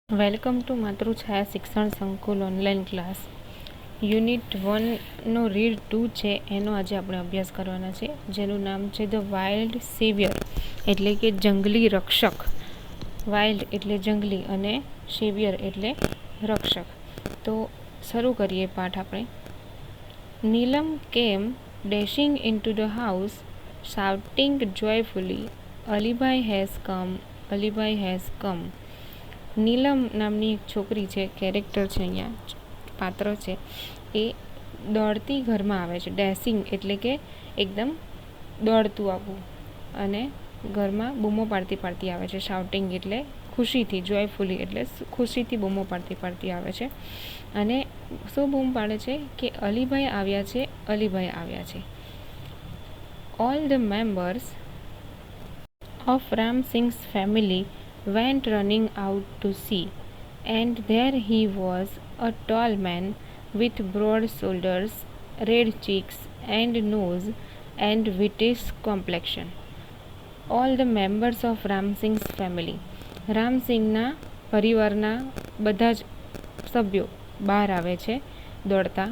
Welcome to Matruchhaya શિક્ષણ સંકુલ online class. Unit 1નો read 2 છે, એનો આજે આપણે અભ્યાસ કરવાના છે, જેનું નામ છે ધ વાઇલ્ડ સેવિયર, એટલે કે જંગલી રક્ષક. વાઇલ્ડ એટલે જંગલી અને સેવિયર એટલે રક્ષક. તો શરૂ કરીએ પાઠ આપણે. Neelam came dashing into the house shouting joyfully, Alibhai has come, Alibhai has come. Neelam નામની એક છોકરી છે, કેરેક્ટર છે, અહીંયા પાત્ર છે, એ દોડતી ઘરમાં આવે છે. ડેશિંગ એટલે કે એકદમ દોડતું આવવું, અને ઘરમાં બૂમો પાડતી પાડતી આવે છે. શાઉટિંગ એટલે ખુશીથી, જોયફુલી એટલે ખુશીથી બૂમો પાડતી પાડતી આવે છે. અને શું બૂમ પાડે છે કે અલીભાઈ આવ્યા છે, અલીભાઈ આવ્યા છે. All the members of Ram Singh's family went running out to see, and there he was, a tall man with broad shoulders, red cheeks and nose, and whitish complexion. All the members of Ram Singh's family, Ram સિંઘના પરિવારના બધા જ સભ્યો બહાર આવે છે દોડતા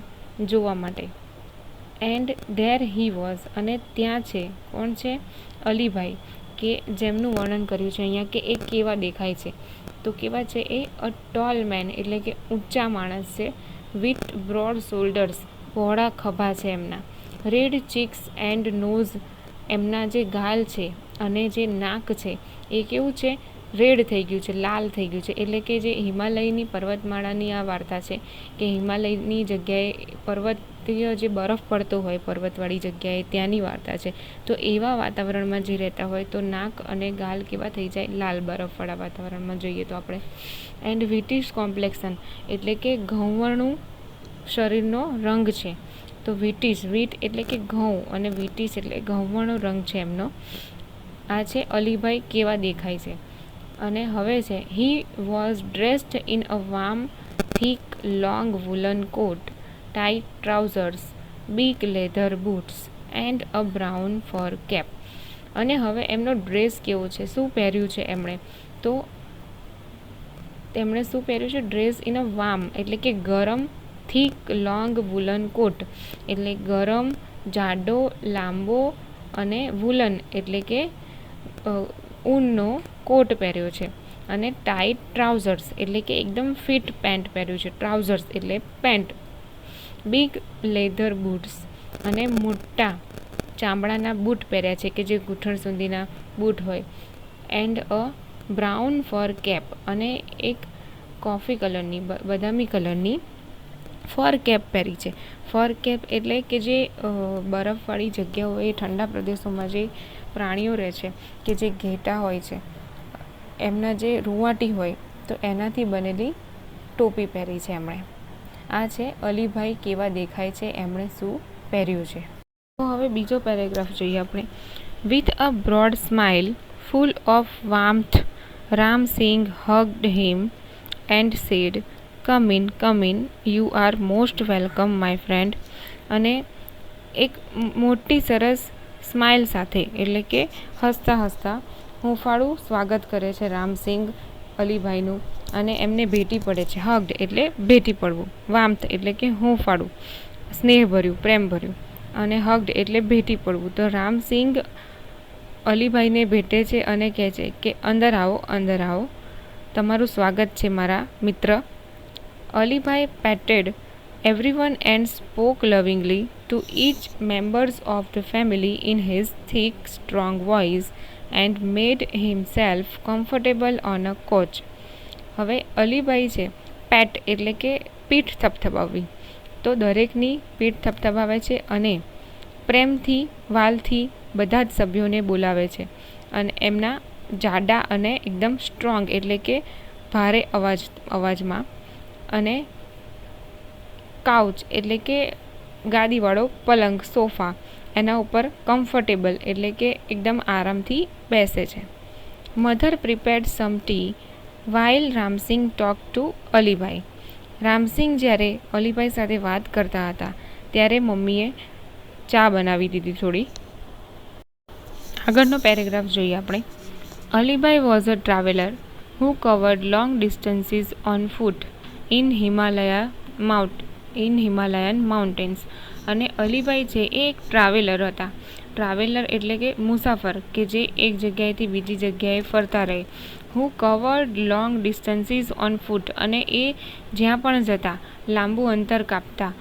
જોવા માટે. એન્ડ ધેર હી વોઝ, અને ત્યાં છે, કોણ છે? અલીભાઈ, કે જેમનું વર્ણન કર્યું છે અહીંયા કે એ કેવા દેખાય છે. તો કેવા છે એ? અ ટોલ મેન એટલે કે ઊંચા માણસ છે. વિથ બ્રોડ શોલ્ડર્સ, પહોળા ખભા છે એમના. રેડ ચીક્સ એન્ડ નોઝ, એમના જે ગાલ છે અને જે નાક છે એ કેવું છે? રેડ થઈ ગયું છે, લાલ થઈ ગયું છે. એટલે કે જે હિમાલયની પર્વતમાળાની આ વાર્તા છે કે હિમાલયની જગ્યાએ પર્વતીય જે બરફ પડતો હોય પર્વતવાળી જગ્યાએ, ત્યાંની વાર્તા છે. તો એવા વાતાવરણમાં જે રહેતા હોય તો નાક અને ગાલ કેવા થઈ જાય? લાલ, બરફવાળા વાતાવરણમાં જોઈએ તો આપણે. એન્ડ વિટિશ કોમ્પ્લેક્શન એટલે કે ઘઉંવર્ણું શરીરનો રંગ છે. તો વિટિશ, વીટ એટલે કે ઘઉં, અને વિટિશ એટલે ઘઉંવર્ણો રંગ છે એમનો. આ છે અલીભાઈ કેવા દેખાય છે. અને હવે છે, he was dressed in a warm thick long woollen coat, tight trousers, big leather boots and a brown fur cap. અને હવે એમનો ડ્રેસ કેવો છે? શું પહેર્યું છે એમણે? તો તેમણે શું પહેર્યું છે? ડ્રેસ ઇન અ વાર્મ એટલે કે ગરમ, થીક લોંગ વુલન કોટ એટલે ગરમ, જાડો, લાંબો, અને વુલન એટલે કે ઊનનો કોટ પહેર્યો છે. અને ટાઇટ ટ્રાઉઝર્સ એટલે કે એકદમ ફિટ પેન્ટ પહેર્યું છે. ટ્રાઉઝર્સ એટલે પેન્ટ. બિગ લેધર બૂટ્સ, અને મોટા ચામડાના બૂટ પહેર્યા છે કે જે ઘૂંટણ સુધીના બૂટ હોય. And a brown fur cap, અને એક કોફી કલરની, બદામી કલરની ફર કેપ પહેરી છે. ફર કેપ એટલે કે જે બરફવાળી જગ્યાઓ એ ઠંડા પ્રદેશોમાં જે પ્રાણીઓ રહે છે કે જે ઘેટા હોય છે, એમના જે રૂંવાટી હોય તો એનાથી બનેલી ટોપી પહેરી છે એમણે. આ છે અલીભાઈ કેવા દેખાય છે, એમણે શું પહેર્યું છે. તો હવે બીજો પેરેગ્રાફ જોઈએ આપણે. With a broad smile full of warmth, Ram Singh hugged him and said, come in, you are most welcome my friend. અને એક મોટી સરસ સ્માઇલ સાથે એટલે કે હસતા હસતા હૂંફાળું સ્વાગત કરે છે રામસિંગ અલીભાઈનું, અને એમને ભેટી પડે છે. હગ્ડ એટલે ભેટી પડવું, વાર્મથ એટલે કે હૂંફાળું, સ્નેહભર્યું, પ્રેમભર્યું, અને હગ્ડ એટલે ભેટી પડવું. તો રામસિંગ અલીભાઈને ભેટે છે અને કહે છે કે અંદર આવો, અંદર આવો, તમારું સ્વાગત છે મારા મિત્ર. Alibhai પેટેડ everyone and spoke lovingly to each members of the family in his thick, strong voice and made himself comfortable on a couch. હવે અલીભાઈ છે, પેટ એટલે કે પીઠ થપથપાવવી, તો દરેકની પીઠ થપથપાવે છે અને પ્રેમથી, વાલથી બધા જ સભ્યોને બોલાવે છે. અને એમના જાડા અને એકદમ સ્ટ્રોંગ એટલે કે ભારે અવાજમાં, અને કાઉચ એટલે કે ગાદીવાળો પલંગ, સોફા, એના ઉપર કમ્ફર્ટેબલ એટલે કે એકદમ આરામથી બેસે છે. Mother prepared some tea while Ramsingh talk to Alibhai. Ramsingh જ્યારે અલીભાઈ સાથે વાત કરતા હતા ત્યારે મમ્મીએ ચા બનાવી દીધી થોડી. આગળનો પેરેગ્રાફ જોઈએ આપણે. Alibhai was a traveller who covered long distances on foot in Himalayan mountains. અને અલીભાઈ છે એ એક ટ્રાવેલર હતા. ટ્રાવેલર એટલે કે મુસાફર કે જે એક જગ્યાએથી બીજી જગ્યાએ ફરતા રહે. હુ covered long distances on foot, અને એ જ્યાં પણ જતા લાંબુ અંતર કાપતા.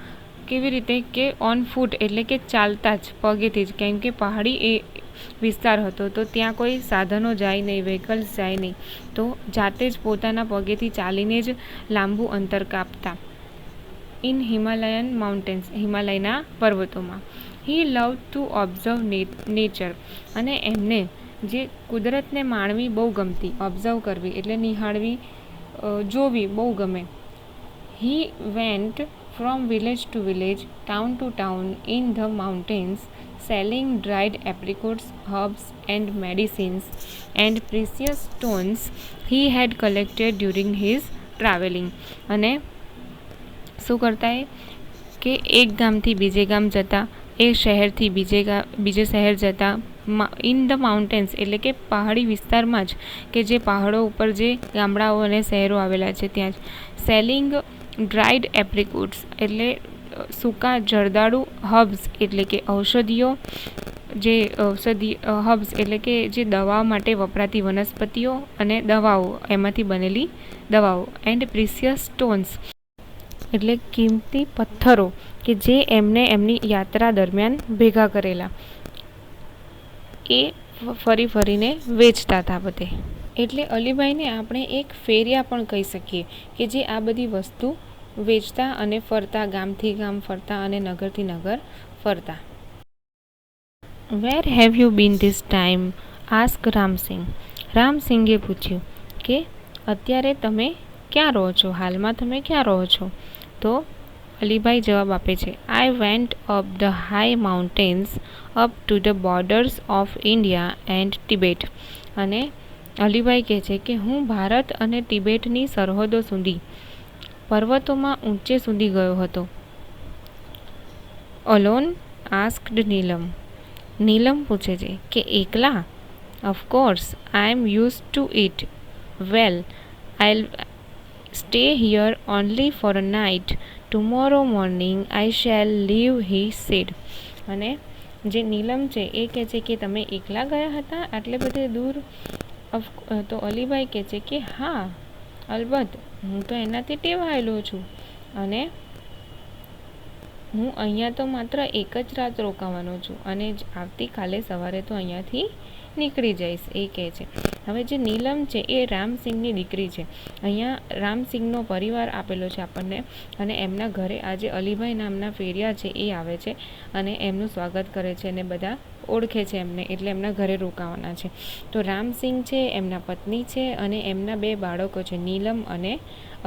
કેવી રીતે કે ઓન ફૂટ એટલે કે ચાલતા જ, પગેથી જ, કેમ કે પહાડી એ વિસ્તાર હતો તો ત્યાં કોઈ સાધનો જાય નહીં, વ્હીકલ્સ જાય નહીં, તો જાતે જ પોતાના પગેથી ચાલીને જ લાંબુ અંતર કાપતા. ઇન હિમાલયન માઉન્ટેન્સ, હિમાલયના પર્વતોમાં. હી લવ ટુ ઓબ્ઝર્વ નેચર, અને એમને જે કુદરતને માણવી બહુ ગમતી, ઓબ્ઝર્વ કરવી એટલે નિહાળવી, જોવી બહુ ગમે. He went from village to village, town to town in the mountains, selling dried apricots, herbs and medicines and precious stones he had collected during his travelling. અને શું કરતા કે એક ગામથી બીજે ગામ જતા, એક શહેરથી બીજે શહેર જતા, ઇન ધ માઉન્ટેન્સ એટલે કે પહાડી વિસ્તારમાં જ, કે જે પહાડો ઉપર જે ગામડાઓ અને શહેરો આવેલા છે ત્યાં જ. સેલિંગ ડ્રાઈડ એપ્રિકોટ્સ એટલે સૂકા જરદાળુ, હર્બ્સ એટલે કે ઔષધિઓ, હર્બ્સ એટલે કે જે દવા માટે વપરાતી વનસ્પતિઓ અને દવાઓ, એમાંથી બનેલી દવાઓ. એન્ડ પ્રિસિયસ સ્ટોન્સ એટલે કિંમતી પથ્થરો કે જે એમને એમની યાત્રા દરમિયાન ભેગા કરેલા, એ ફરી ફરીને વેચતા હતા બધે. એટલે અલીભાઈને આપણે એક ફેરિયા પણ કહી શકીએ કે જે આ બધી વસ્તુ વેચતા અને ફરતા, ગામથી ગામ ફરતા અને નગરથી નગર ફરતા. Where have you been this time? Ask Ram Singh. રામસિંગે પૂછ્યું કે અત્યારે તમે ક્યાં રહો છો, હાલમાં તમે ક્યાં રહો છો? તો અલીભાઈ જવાબ આપે છે, I went up the high mountains up to the borders of India and Tibet. અને અલીભાઈ કહે છે કે હું ભારત અને તિબેટની સરહદો સુધી, પર્વતોમાં ઊંચે સુધી ગયો હતો. અલોન? આસ્કડ નીલમ. નીલમ પૂછે છે કે એકલા? Of course, I am used to it. Well, I'll stay here only for a night. Tomorrow morning I shall leave, he said. અને જે નીલમ છે એ કહે છે કે તમે એકલા ગયા હતા આટલે બધે દૂર? તો અલીભાઈ કહે છે કે હા, અલબત્ત, હું તો એનાથી ટેવાયેલો છું, અને હું અહીંયા તો માત્ર એક જ રાત રોકાવાનો છું, અને આવતીકાલે સવારે તો અહીંયાથી નીકળી જઈશ, એ કહે છે. હવે જે નીલમ છે એ રામસિંહની દીકરી છે. અહીંયા રામસિંહનો પરિવાર આપેલો છે આપણને, અને એમના ઘરે આજે અલીભાઈ નામના ફેરિયા છે એ આવે છે અને એમનું સ્વાગત કરે છે, અને બધા ઓળખે છે એમને, એટલે એમના ઘરે રોકાવાના છે. તો રામસિંહ છે, એમના પત્ની છે, અને એમના 2 બાળકો છે, નીલમ અને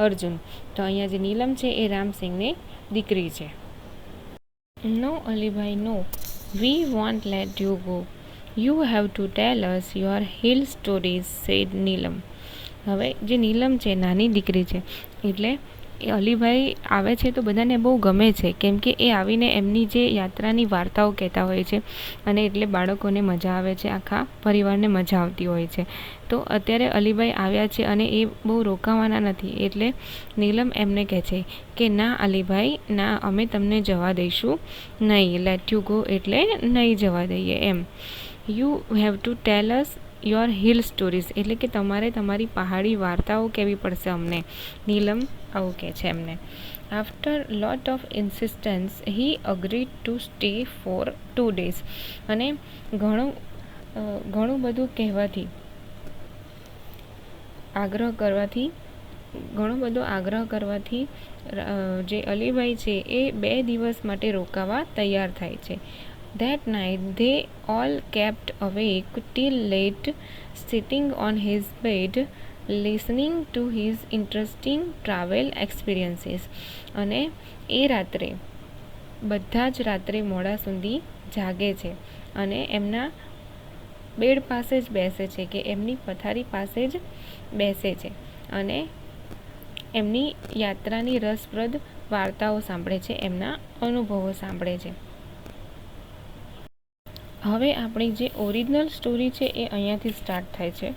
અર્જુન. તો અહીંયા જે નીલમ છે એ રામસિંહની દીકરી છે. No Alibhai, no, we won't let you go. You have to tell us your hill stories, said Neelam. હવે જે નીલમ છે નાની દીકરી છે, એટલે એ અલીભાઈ આવે છે તો બધાને બહુ ગમે છે, કેમ કે એ આવીને એમની જે યાત્રાની વાર્તાઓ કહેતા હોય છે, અને એટલે બાળકોને મજા આવે છે, આખા પરિવારને મજા આવતી હોય છે. તો અત્યારે અલીભાઈ આવ્યા છે અને એ બહુ રોકાવાના નથી, એટલે નીલમ એમને કહે છે કે ના અલીભાઈ, ના, અમે તમને જવા દઈશું નહીં. લેટ યુ ગો એટલે નહીં જવા દઈએ એમ. You have to tell us your hill stories એટલે કે તમારે તમારી પહાડી વાર્તાઓ કહેવી પડશે અમને. નીલમ આવું કહે છે એમને. After lot of insistence he agreed to stay for 2 days. અને ઘણું બધું કહેવાથી, આગ્રહ કરવાથી જે અલીભાઈ છે એ 2 દિવસ માટે રોકાવા તૈયાર થાય છે. That night they all kept awake till late, sitting on his bed, listening to his interesting travel experiences. અને એ રાત્રે બધા જ રાત્રે મોડા સુધી જાગે છે, અને એમના બેડ પાસે જ બેસે છે, કે એમની પથારી પાસે જ બેસે છે, અને એમની યાત્રાની રસપ્રદ વાર્તાઓ સાંભળે છે, એમના અનુભવો સાંભળે છે. હવે આપણી જે ઓરિજિનલ સ્ટોરી છે એ અહીંયાથી સ્ટાર્ટ થાય છે,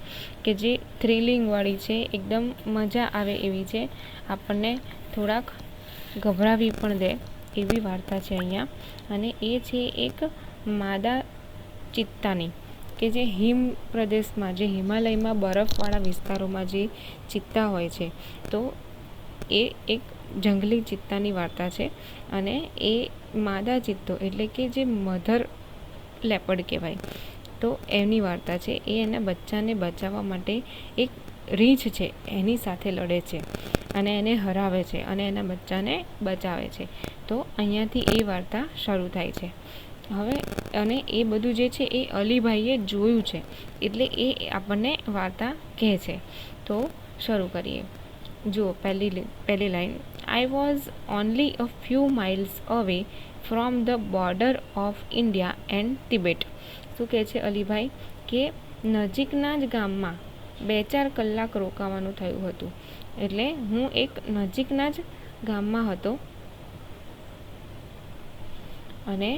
કે જે થ્રિલિંગવાળી છે, એકદમ મજા આવે એવી છે, આપણને થોડાક ગભરાવી પણ દે એવી વાર્તા છે અહીંયા. અને એ છે એક માદા ચિત્તાની, કે જે હિમ પ્રદેશમાં, જે હિમાલયમાં બરફવાળા વિસ્તારોમાં જે ચિત્તા હોય છે, તો એ એક જંગલી ચિત્તાની વાર્તા છે. અને એ માદા ચિત્તો એટલે કે જે મધર લેપર્ડ કહેવાય, તો એની વાર્તા છે. એ એના બચ્ચાને બચાવવા માટે એક રીંછ છે એની સાથે લડે છે અને એને હરાવે છે અને એના બચ્ચાને બચાવે છે. તો અહીંયાથી એ વાર્તા શરૂ થાય છે. હવે અને એ બધું જે છે એ અલીભાઈએ જોયું છે, એટલે એ આપણને વાર્તા કહે છે. તો શરૂ કરીએ. જુઓ પહેલી line, I was only a few miles away from the border of India and Tibet. શું કહે છે અલીભાઈ, કે નજીકના જ ગામમાં 2-4 કલાક રોકાવાનું થયું હતું. એટલે હું એક નજીકના જ ગામમાં હતો. અને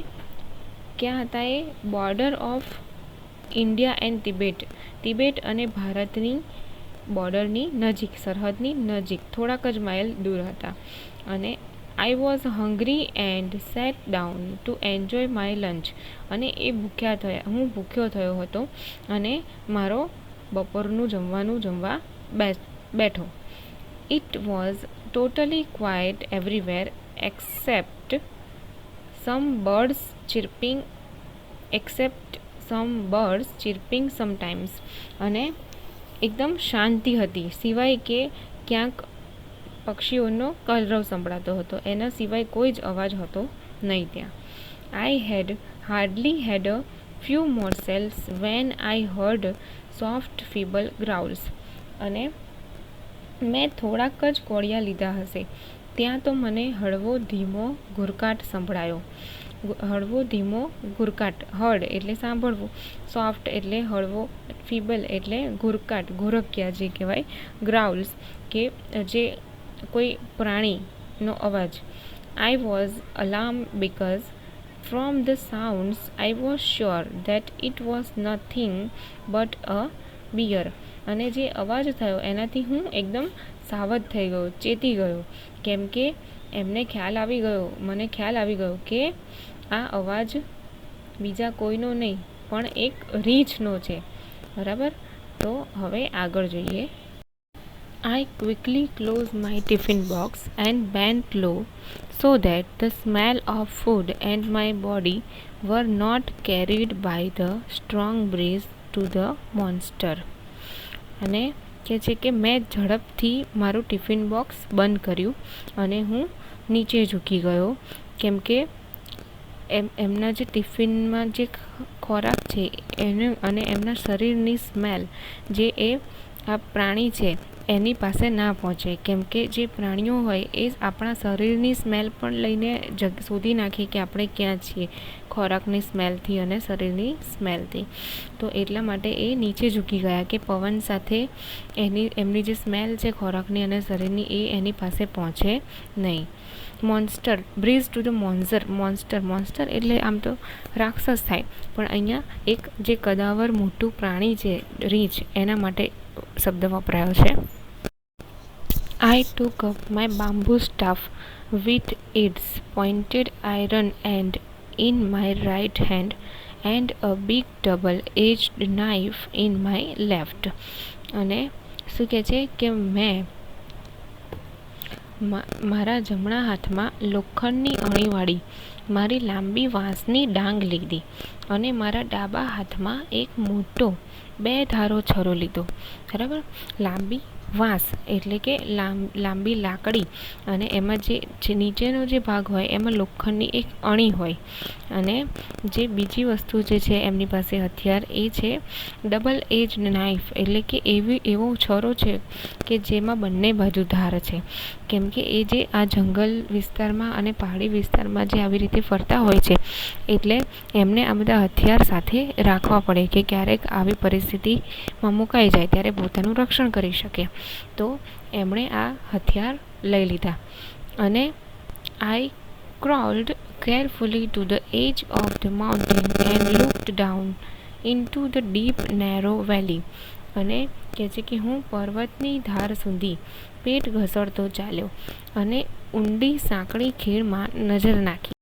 ક્યાં હતા એ? Border of India and Tibet અને ભારતની બોર્ડરની નજીક, સરહદની નજીક થોડાક જ માઇલ દૂર હતા. અને I was hungry and set down to enjoy my lunch. અને હું ભૂખ્યો થયો હતો અને મારો બપોરનું જમવાનું જમવા બેઠો. It was totally quiet everywhere except some birds chirping sometimes. અને એકદમ શાંતિ હતી, સિવાય કે ક્યાંક પક્ષીઓનો કલરવ સંભળાતો હતો, એના સિવાય કોઈ જ અવાજ હતો નહીં ત્યાં. I had hardly had a few morsels when I heard soft feeble growls. અને મેં થોડાક જ કોળિયા લીધા હશે, ત્યાં તો મને હળવો ધીમો ઘુરકાટ સંભળાયો. હળવો ધીમો ઘુરકાટ, હર્ડ એટલે સાંભળવું, સોફ્ટ એટલે હળવો, ફીબલ એટલે ઘુરકાટ, ઘુરક્યા જે કહેવાય, ગ્રાઉલ્સ કે જે કોઈ પ્રાણીનો અવાજ. I was alarm because from the sounds I was sure that it was nothing but a bear. અને જે અવાજ થયો એનાથી હું એકદમ સાવધ થઈ ગયો, ચેતી ગયો, કેમ કે મને ખ્યાલ આવી ગયો કે આ અવાજ બીજા કોઈનો નહીં પણ એક રીંછનો છે. બરાબર, તો હવે આગળ જોઈએ. I quickly closed my tiffin box and bent low so that the smell of food and my body were not carried by the strong breeze to the monster. અને કહે છે કે મેં ઝડપથી મારું ટિફિન બોક્સ બંધ કર્યું અને હું નીચે ઝૂકી ગયો, કેમ કે એમના જે ટિફિનમાં જે ખોરાક છે એને અને એમના શરીરની સ્મેલ જે આ પ્રાણી છે એની પાસે ના પહોંચે, કેમ કે જે પ્રાણીઓ હોય એ આપણા શરીરની સ્મેલ પણ લઈને શોધી નાખે કે આપણે ક્યાં છીએ, ખોરાકની સ્મેલથી અને શરીરની સ્મેલથી. તો એટલા માટે એ નીચે ઝૂકી ગયા કે પવન સાથે એમની જે સ્મેલ છે ખોરાકની અને શરીરની એ એની પાસે પહોંચે નહીં. Monster breeze to the monster એટલે આમ તો રાક્ષસ થાય, પણ અહીંયા એક જે કદાવર મોટું પ્રાણી છે રીંછ, એના માટે શબ્દ વપરાયો છે. I took up my bamboo staff with its pointed iron and in my right hand and a big double edged knife in my left. અને શું કહે છે કે મેં મારા જમણા હાથમાં લોખંડની અણીવાળી મારી લાંબી વાંસની ડાંગ લીધી અને મારા ડાબા હાથમાં એક મોટો 2 ધારો છરો લીધો. બરાબર, લાંબી વાંસ એટલે કે લાંબી લાકડી, અને એમાં જે નીચેનો જે ભાગ હોય એમાં લોખંડની એક અણી હોય. અને જે બીજી વસ્તુ જે છે એમની પાસે હથિયાર એ છે ડબલ એજ્ડ નાઇફ, એટલે કે એવો છરો છે કે જેમાં બંને બાજુ ધાર છે, કેમ કે એ જે આ જંગલ વિસ્તારમાં અને પહાડી વિસ્તારમાં જે આવી રીતે ફરતા હોય છે એટલે એમને આ બધા હથિયાર સાથે રાખવા પડે કે ક્યારેક આવી પરિસ્થિતિમાં મુકાઈ જાય ત્યારે પોતાનું રક્ષણ કરી શકે. તો એમણે આ હથિયાર લઈ લીધા અને આઈ carefully to the edge of the mountain and looked down into the deep narrow valley. અને કહે છે કે હું પર્વતની ધાર સુધી પેટ ઘસડતો ચાલ્યો અને ઊંડી સાંકડી ખીણમાં નજર નાખી.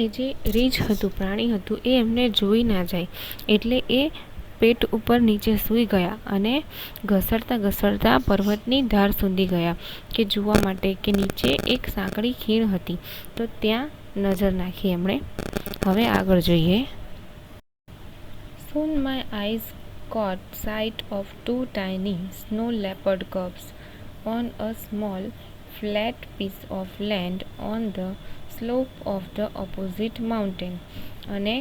એ જે રીંછ હતું, પ્રાણી હતું, એ એમને જોઈ ના જાય એટલે એ પેટ ઉપર નીચે સૂઈ ગયા અને ઘસરતા ઘસરતા પર્વતની ધાર સુધી ગયા કે જોવા માટે કે નીચે એક સાંકડી ખીણ હતી. તો ત્યાં નજર નાખી એમણે. હવે આગળ જોઈએ. Soon my eyes caught sight of two tiny snow leopard cubs on a small flat piece of land on the slope of the opposite mountain. અને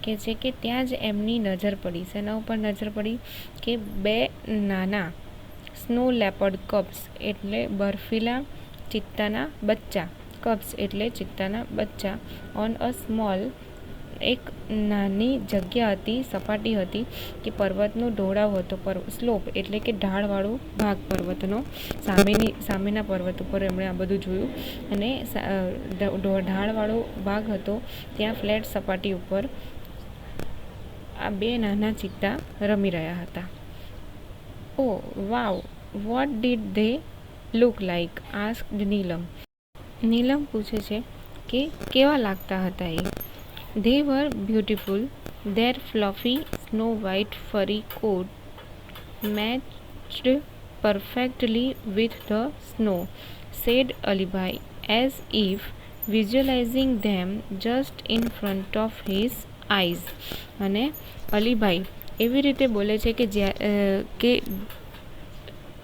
કે છે કે ત્યાં જ એમની નજર પડી. શેના ઉપર નજર પડી? કે બે નાના સ્નો લેપર્ડ કબ્સ એટલે બર્ફીલા ચિત્તાના બચ્ચા, કબ્સ એટલે ચિત્તાના બચ્ચા, ઓન અ સ્મોલ એક નાની જગ્યા હતી, સપાટી હતી કે પર્વતનો ઢોળાવ હતો, સ્લોપ એટલે કે ઢાળવાળો ભાગ પર્વતનો, સામેના પર્વત ઉપર એમણે આ બધું જોયું અને ઢાળવાળો ભાગ હતો ત્યાં ફ્લેટ સપાટી ઉપર આ બે નાના ચિત્તા રમી રહ્યા હતા. Oh wow, what did they look like? Asked Neelam. Neelam પૂછે છે કે કેવા લાગતા હતા એ? They were beautiful. Their fluffy, snow-white furry coat matched perfectly with the snow, said Alibai, as if visualizing them just in front of his eyes. અને અલીભાઈ એવી રીતે બોલે છે કે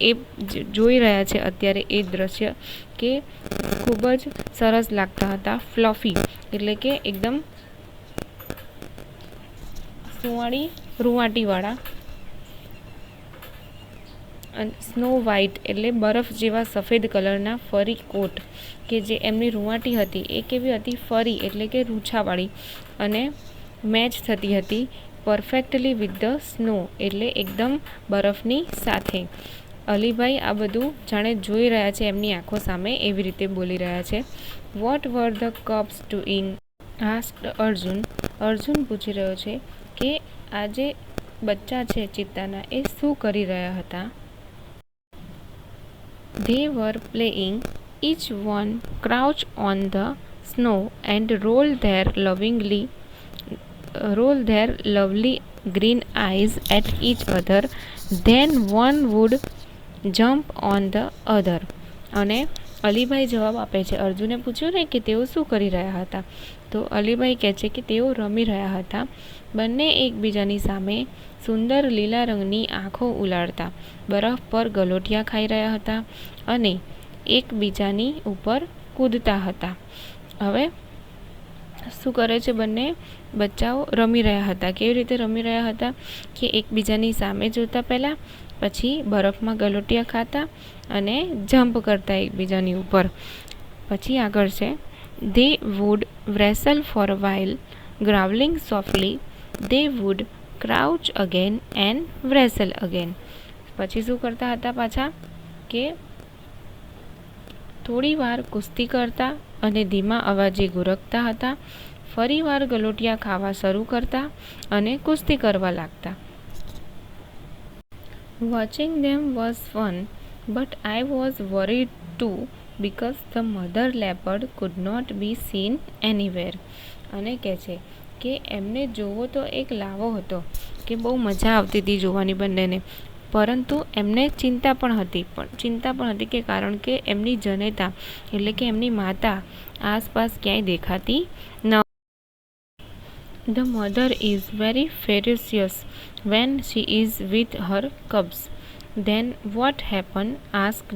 એ જોઈ રહ્યા છે અત્યારે એ દ્રશ્ય કે ખૂબ જ સરસ લાગતા હતા. ફ્લફી એટલે કે એકદમ સુંવાળી રૂંવાટીવાળા, અને સ્નો વ્હાઇટ એટલે બરફ જેવા સફેદ કલરના ફરી કોટ કે જે એમની રૂંવાટી હતી એ કેવી હતી? ફરી એટલે કે રૂંછાવાળી અને મેચ થતી હતી પરફેક્ટલી વિથ ધ સ્નો એટલે એકદમ બરફની સાથે. અલીભાઈ આ બધું જાણે જોઈ રહ્યા છે એમની આંખો સામે, એવી રીતે બોલી રહ્યા છે. What were the cubs doing? Asked Arjun. Arjun પૂછી રહ્યો છે કે આ જે બચ્ચા છે ચિત્તાના એ શું કરી રહ્યા હતા? They were playing. Each one crouched on the snow and rolled their lovely green eyes at each other. Then one would jump on the other. અને અલીભાઈ જવાબ આપે છે. અર્જુને પૂછ્યું ને કે તેઓ શું કરી રહ્યા હતા, તો અલીભાઈ કહે છે કે તેઓ રમી રહ્યા હતા. બંને એકબીજાની સામે સુંદર લીલા રંગની આંખો ઉલાળતા બરફ પર ગલોટિયા ખાઈ રહ્યા હતા અને એકબીજાની ઉપર કૂદતા હતા. હવે શું કરે છે? બંને બચ્ચાઓ રમી રહ્યા હતા. કેવી રીતે રમી રહ્યા હતા? કે એકબીજાની સામે જોતા પહેલાં, પછી બરફમાં ગલોટિયા ખાતા અને જમ્પ કરતા એકબીજાની ઉપર. પછી આગળ છે. They would wrestle for a while, growling softly. They would crouch again and wrestle again. પછી શું કરતા હતા પાછા? કે થોડી વાર કુસ્તી કરતા અને ધીમા અવાજે ગુરકતા હતા, ફરી વાર ગલોટિયા ખાવા શરૂ કરતા અને કુસ્તી કરવા લાગતા. Watching them was fun, but I was worried too because the mother leopard could not be seen anywhere. અને કહે છે કે એમને જોવો તો એક લાવો હતો કે બહુ મજા આવતી હતી જોવાની બંનેને, પરંતુ એમને ચિંતા પણ હતી કે કારણ કે એમની જનેતા એટલે કે એમની માતા આસપાસ ક્યાંય દેખાતી ન. The mother is very ferocious when she is with her cubs. Then what happened? asked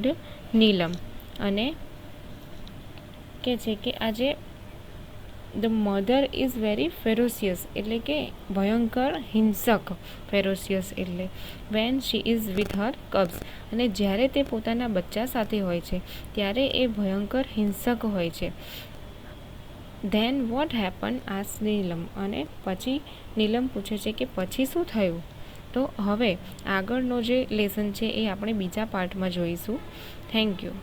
Neelam. અને કહે છે કે આજે the mother is very ferocious એટલે કે ભયંકર હિંસક, ferocious એટલે when she is with her cubs, અને જ્યારે તે પોતાના બચ્ચા સાથે હોય છે ત્યારે એ ભયંકર હિંસક હોય છે. Then what happened? asked Neelam. અને પછી નીલમ પૂછે છે કે પછી શું થયું? તો હવે આગળનો જે લેસન છે એ આપણે બીજા પાર્ટમાં જોઈશું. Thank you.